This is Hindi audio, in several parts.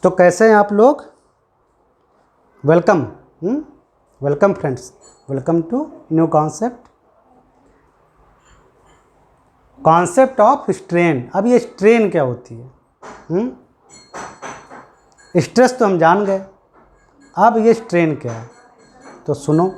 तो कैसे हैं आप लोग? Welcome welcome friends, welcome to new concept of strain. अब ये स्ट्रेन क्या होती है? स्ट्रेस तो हम जान गए, अब ये स्ट्रेन क्या है तो सुनो।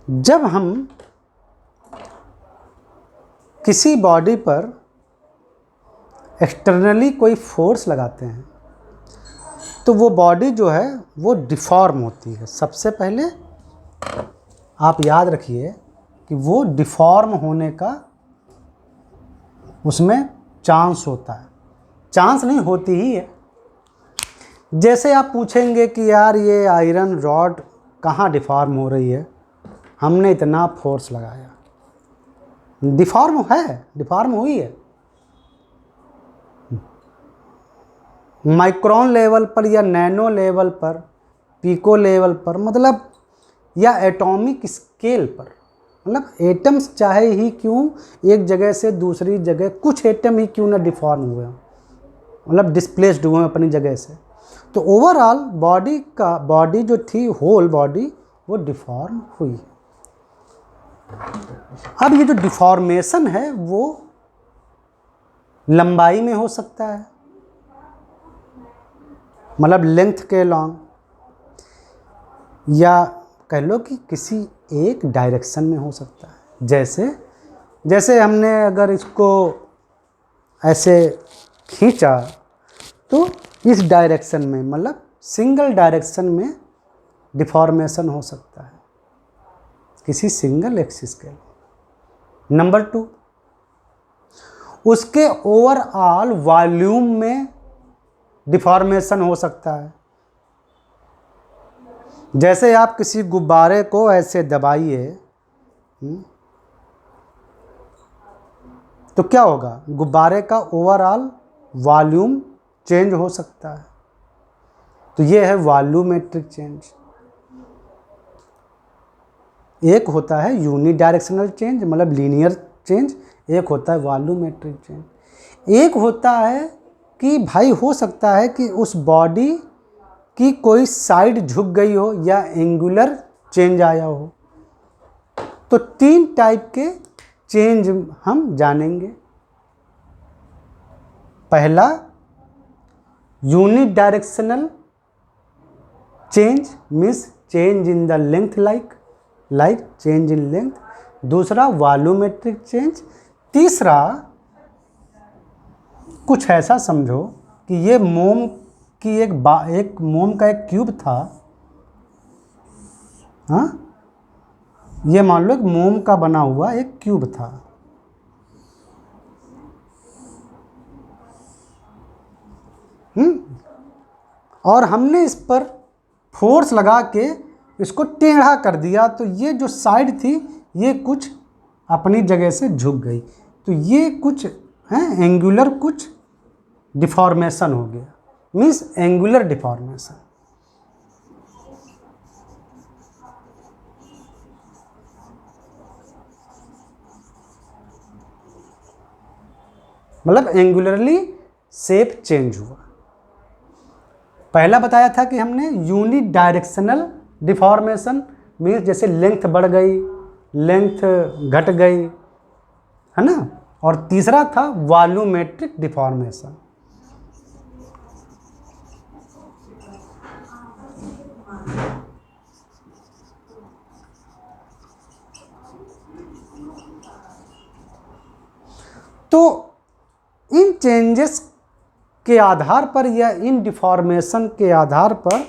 जब हम किसी बॉडी पर एक्सटर्नली कोई फोर्स लगाते हैं तो वो बॉडी जो है वो डिफॉर्म होती है। सबसे पहले आप याद रखिए कि वो डिफॉर्म होने का उसमें चांस होता है, चांस नहीं होती ही है। जैसे आप पूछेंगे कि यार ये आयरन रॉड कहाँ डिफॉर्म हो रही है, हमने इतना फोर्स लगाया, डिफॉर्म है, डिफॉर्म हुई है। माइक्रोन लेवल पर या नैनो लेवल पर, पिको लेवल पर, मतलब या एटॉमिक स्केल पर, मतलब एटम्स चाहे ही क्यों एक जगह से दूसरी जगह, कुछ एटम ही क्यों ना डिफॉर्म हुए, मतलब डिस्प्लेस्ड हुए अपनी जगह से, तो ओवरऑल बॉडी जो थी, होल बॉडी वो डिफॉर्म हुई। अब ये जो डिफॉर्मेशन है वो लंबाई में हो सकता है, मतलब लेंथ के लॉन्ग, या कह लो कि किसी एक डायरेक्शन में हो सकता है। जैसे हमने अगर इसको ऐसे खींचा तो इस डायरेक्शन में, मतलब सिंगल डायरेक्शन में डिफॉर्मेशन हो सकता है किसी सिंगल एक्सिस के। नंबर 2, उसके ओवरऑल वॉल्यूम में डिफॉर्मेशन हो सकता है। जैसे आप किसी गुब्बारे को ऐसे दबाइए तो क्या होगा, गुब्बारे का ओवरऑल वॉल्यूम चेंज हो सकता है। तो ये है वॉल्यूमेट्रिक चेंज। एक होता है यूनिडायरेक्शनल चेंज, मतलब लीनियर चेंज, एक होता है वॉल्यूमेट्रिक चेंज। एक होता है कि भाई हो सकता है कि उस बॉडी की कोई साइड झुक गई हो या एंगुलर चेंज आया हो। तो 3 टाइप के चेंज हम जानेंगे। पहला unidirectional change means change in the length, like change in length. दूसरा वॉल्यूमेट्रिक चेंज। तीसरा कुछ ऐसा समझो कि ये मोम की एक मोम का एक क्यूब था, हाँ, ये मान लो मोम का बना हुआ एक क्यूब था। और हमने इस पर फोर्स लगा के इसको टेढ़ा कर दिया, तो ये जो साइड थी ये कुछ अपनी जगह से झुक गई, तो ये कुछ है एंगुलर, कुछ डिफॉर्मेशन हो गया, मीन्स एंगुलर डिफॉर्मेशन। मतलब एंगुलरली शेप चेंज हुआ। पहला बताया था कि हमने यूनिडायरेक्शनल डिफॉर्मेशन, मीन्स जैसे लेंथ बढ़ गई, लेंथ घट गई, है ना। और तीसरा था वॉल्यूमेट्रिक डिफॉर्मेशन। तो इन चेंजेस के आधार पर या इन डिफॉर्मेशन के आधार पर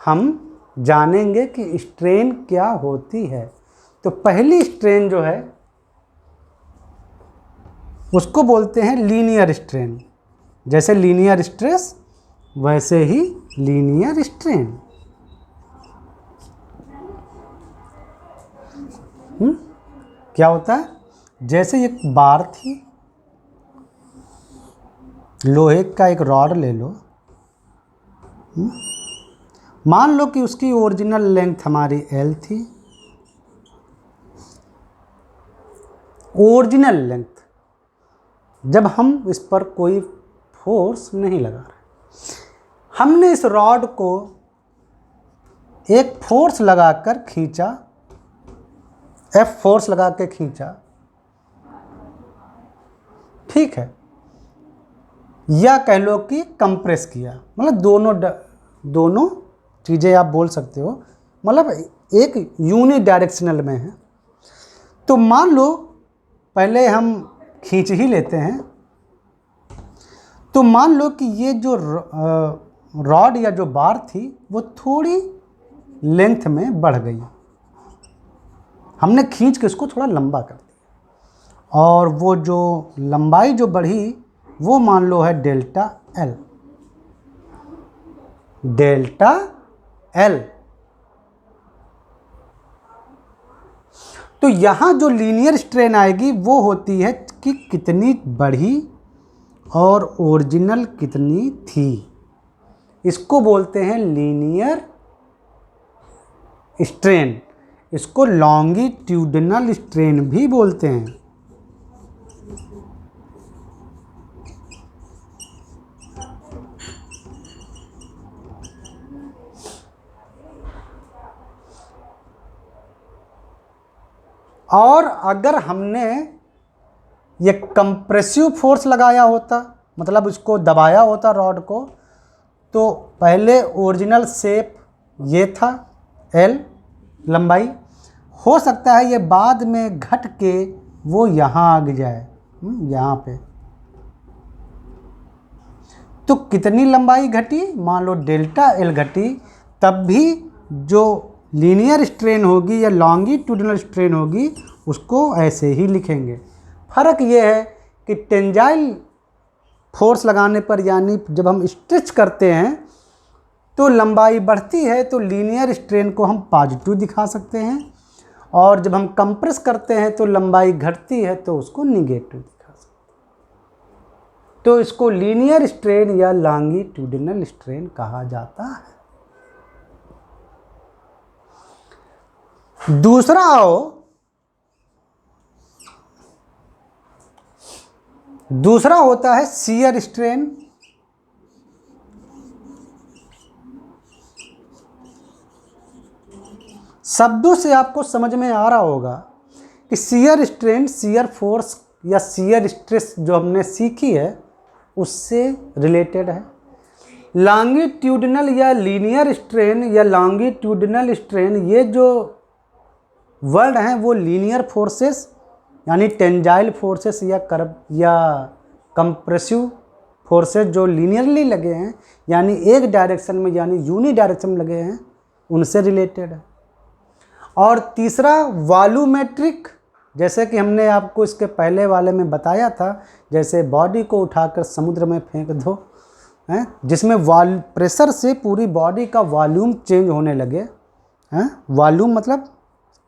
हम जानेंगे कि स्ट्रेन क्या होती है। तो पहली स्ट्रेन जो है उसको बोलते हैं लीनियर स्ट्रेन। जैसे लीनियर स्ट्रेस वैसे ही लीनियर स्ट्रेन। क्या होता है, जैसे एक बार थी, लोहे का एक रॉड ले लो, मान लो कि उसकी ओरिजिनल लेंथ हमारी L थी, ओरिजिनल लेंथ। जब हम इस पर कोई फोर्स नहीं लगा रहे। हमने इस रॉड को एक फोर्स लगाकर खींचा, एफ फोर्स लगा के खींचा, ठीक है, या कह लो कि कंप्रेस किया, मतलब दोनों चीज़ें आप बोल सकते हो, मतलब एक यूनिडायरेक्शनल में है। तो मान लो पहले हम खींच ही लेते हैं, तो मान लो कि ये जो रॉड या जो बार थी वो थोड़ी लेंथ में बढ़ गई, हमने खींच के उसको थोड़ा लंबा कर दिया, और वो जो लंबाई जो बढ़ी वो मान लो है डेल्टा एल, डेल्टा एल। तो यहाँ जो लीनियर स्ट्रेन आएगी वो होती है कि कितनी बढ़ी और ओरिजिनल कितनी थी, इसको बोलते हैं लीनियर स्ट्रेन, इसको लॉन्गिट्यूडिनल स्ट्रेन भी बोलते हैं। और अगर हमने ये कंप्रेसिव फोर्स लगाया होता, मतलब उसको दबाया होता रॉड को, तो पहले ओरिजिनल शेप ये था एल लंबाई, हो सकता है ये बाद में घट के वो यहाँ आ जाए, यहाँ पे। तो कितनी लंबाई घटी, मान लो डेल्टा एल घटी, तब भी जो लीनियर स्ट्रेन होगी या लॉन्गिट्यूडिनल स्ट्रेन होगी उसको ऐसे ही लिखेंगे। फ़र्क ये है कि टेंजाइल फोर्स लगाने पर, यानी जब हम स्ट्रेच करते हैं तो लंबाई बढ़ती है, तो लीनियर स्ट्रेन को हम पॉजिटिव दिखा सकते हैं, और जब हम कंप्रेस करते हैं तो लंबाई घटती है तो उसको निगेटिव दिखा सकते हैं। तो इसको लीनियर स्ट्रेन या लॉन्गिट्यूडिनल स्ट्रेन कहा जाता है। दूसरा आओ, दूसरा होता है शियर स्ट्रेन। शब्दों से आपको समझ में आ रहा होगा कि शियर स्ट्रेन शियर फोर्स या शियर स्ट्रेस जो हमने सीखी है उससे रिलेटेड है। लॉन्गिट्यूडिनल या लीनियर स्ट्रेन या लॉन्गिट्यूडिनल स्ट्रेन, ये जो वर्ड हैं वो लीनियर फोर्सेस यानी टेंजाइल फोर्सेस या कंप्रेसिव फोर्सेस जो लीनियरली लगे हैं, यानी एक डायरेक्शन में, यानी यूनि डायरेक्शन में लगे हैं, उनसे रिलेटेड है। और तीसरा वॉल्यूमेट्रिक, जैसे कि हमने आपको इसके पहले वाले में बताया था, जैसे बॉडी को उठाकर समुद्र में फेंक दो, हैं, जिसमें प्रेशर से पूरी बॉडी का वॉल्यूम चेंज होने लगे, हैं, वॉल्यूम मतलब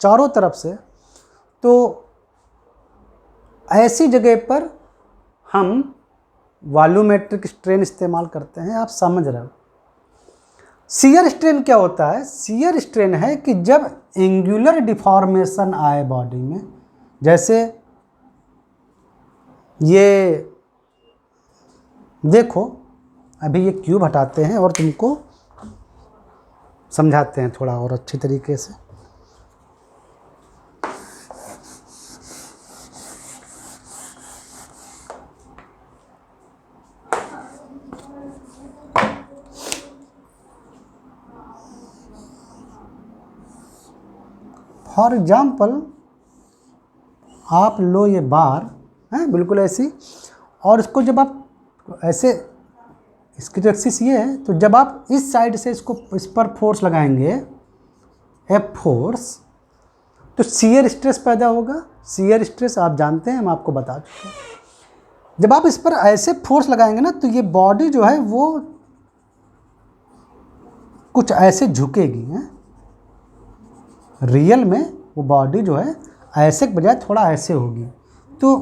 चारों तरफ से, तो ऐसी जगह पर हम वॉल्यूमेट्रिक स्ट्रेन इस्तेमाल करते हैं। आप समझ रहे हो। शियर स्ट्रेन क्या होता है? शियर स्ट्रेन है कि जब एंगुलर डिफॉर्मेशन आए बॉडी में, जैसे ये देखो, अभी ये क्यूब हटाते हैं और तुमको समझाते हैं थोड़ा और अच्छी तरीके से। फॉर एग्जाम्पल आप लो ये बार है बिल्कुल ऐसी, और इसको जब आप ऐसे, इसकी जो एक्सिस ये है, तो जब आप इस साइड से इसको इस पर फोर्स लगाएंगे एफ फोर्स, तो शियर स्ट्रेस पैदा होगा। शियर स्ट्रेस आप जानते हैं, हम आपको बता चुके हैं। जब आप इस पर ऐसे फोर्स लगाएंगे ना, तो ये बॉडी जो है वो कुछ ऐसे झुकेगी, है रियल में वो बॉडी जो है ऐसे के बजाय थोड़ा ऐसे होगी। तो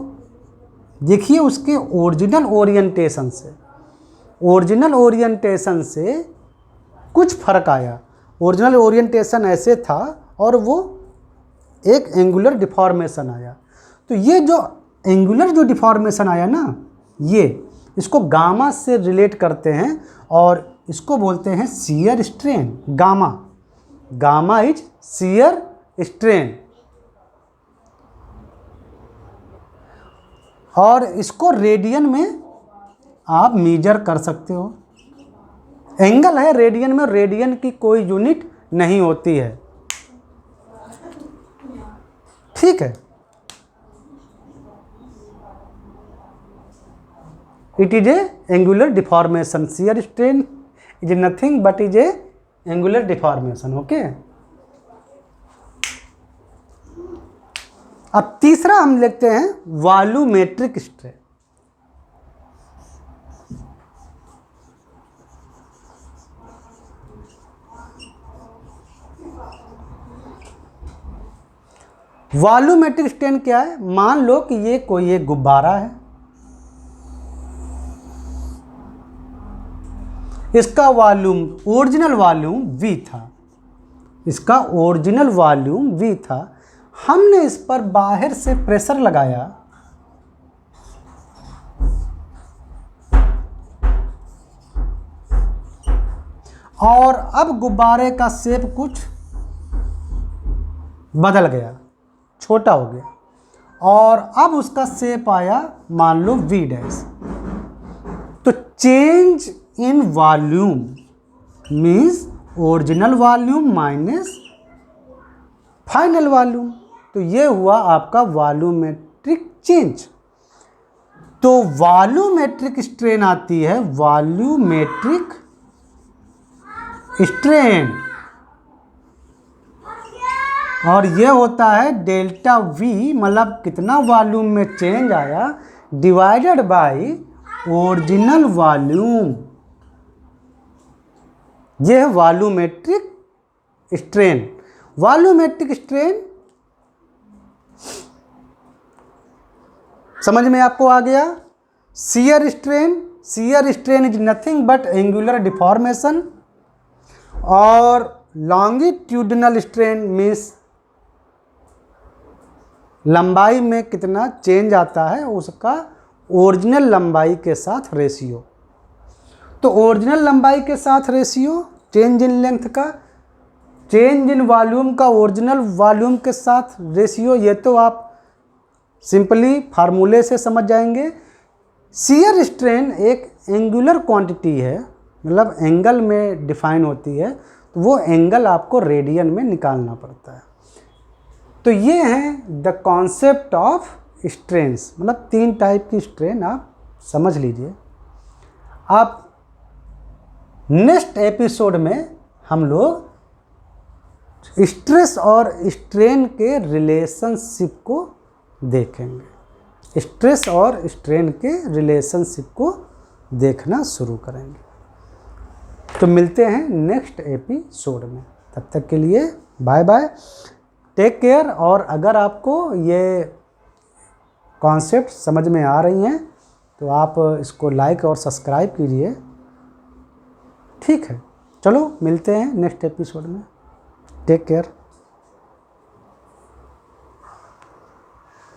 देखिए उसके ओरिजिनल ओरिएंटेशन से कुछ फर्क आया। ओरिजिनल ओरिएंटेशन ऐसे था और वो एक एंगुलर डिफॉर्मेशन आया। तो ये जो एंगुलर जो डिफॉर्मेशन आया ना, ये इसको गामा से रिलेट करते हैं और इसको बोलते हैं shear strain. Gamma is shear strain. और इसको रेडियन में आप मेजर कर सकते हो। एंगल है रेडियन में, रेडियन की कोई यूनिट नहीं होती है, ठीक है। It is a angular deformation. Shear strain is nothing but is a angular deformation. Okay, अब तीसरा हम लिखते हैं वॉल्यूमेट्रिक स्ट्रेन। वॉल्यूमेट्रिक स्ट्रेन क्या है? मान लो कि ये कोई एक गुब्बारा है, इसका वॉल्यूम ओरिजिनल वॉल्यूम V था, इसका ओरिजिनल वॉल्यूम V था। हमने इस पर बाहर से प्रेशर लगाया और अब गुब्बारे का शेप कुछ बदल गया, छोटा हो गया और अब उसका शेप आया मान लो V डैश। तो change in volume means original volume minus final volume. तो ये हुआ आपका वॉल्यूमेट्रिक चेंज। तो वॉल्यूमेट्रिक स्ट्रेन आती है वॉल्यूमेट्रिक स्ट्रेन और ये होता है डेल्टा V, मतलब कितना वॉल्यूम में चेंज आया डिवाइडेड बाय ओरिजिनल वॉल्यूम। ये है वॉल्यूमेट्रिक स्ट्रेन। वॉल्यूमेट्रिक स्ट्रेन समझ में आपको आ गया। Shear strain is nothing but angular deformation और लॉन्गिट्यूडिनल स्ट्रेन मीन्स लंबाई में कितना चेंज आता है उसका ओरिजिनल लंबाई के साथ रेशियो। तो ओरिजिनल लंबाई के साथ रेशियो चेंज इन लेंथ का, चेंज इन वॉल्यूम का ओरिजिनल वॉल्यूम के साथ रेशियो, ये तो आप सिंपली फार्मूले से समझ जाएंगे। शियर स्ट्रेन एक एंगुलर क्वांटिटी है, मतलब एंगल में डिफाइन होती है, तो वो एंगल आपको रेडियन में निकालना पड़ता है। तो ये हैं द कॉन्सेप्ट ऑफ स्ट्रेन्स, मतलब 3 टाइप की स्ट्रेन आप समझ लीजिए। आप नेक्स्ट एपिसोड में हम लोग स्ट्रेस और स्ट्रेन के रिलेशनशिप को देखेंगे, स्ट्रेस और स्ट्रेन के रिलेशनशिप को देखना शुरू करेंगे। तो मिलते हैं नेक्स्ट एपिसोड में, तब तक के लिए बाय बाय, टेक केयर। और अगर आपको ये कॉन्सेप्ट समझ में आ रही हैं तो आप इसको लाइक और सब्सक्राइब कीजिए, ठीक है। चलो मिलते हैं नेक्स्ट एपिसोड में, टेक केयर।